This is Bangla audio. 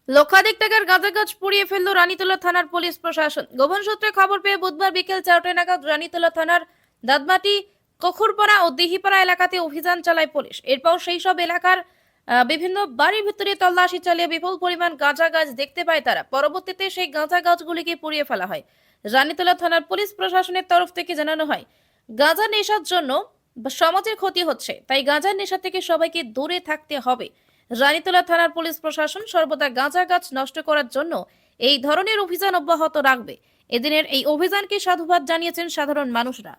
লক্ষাধিক টাকার গাঁজা গাছ পুড়িয়ে ফেলল রানীতলা থানার পুলিশ প্রশাসন। গোপন সূত্রে খবর পেয়ে বুধবার বিকেল 4টা নাগাদ রানীতলা থানার দাদমাটি, কখুরপাড়া ও দিহিপাড়া এলাকাতে অভিযান চালায় পুলিশ। এরপর সেই সব এলাকার বিভিন্ন বাড়ির ভিতরে তল্লাশি চালিয়ে বিপুল পরিমাণ গাঁজা গাছ দেখতে পায় তারা। পরবর্তীতে সেই গাঁজা গাছগুলিকে পুড়িয়ে ফেলা হয়। রানীতলা থানার পুলিশ প্রশাসনের তরফ থেকে জানানো হয়, গাঁজা নেশার জন্য সমাজের ক্ষতি হচ্ছে, তাই গাঁজার নেশা থেকে সবাইকে দূরে থাকতে হবে। রানীতলা থানার পুলিশ প্রশাসন সর্বদা গাঁজা গাছ নষ্ট করার জন্য এই ধরনের অভিযান অব্যাহত রাখবে। এদিনের এই অভিযানকে সাধুবাদ জানিয়েছেন সাধারণ মানুষরা।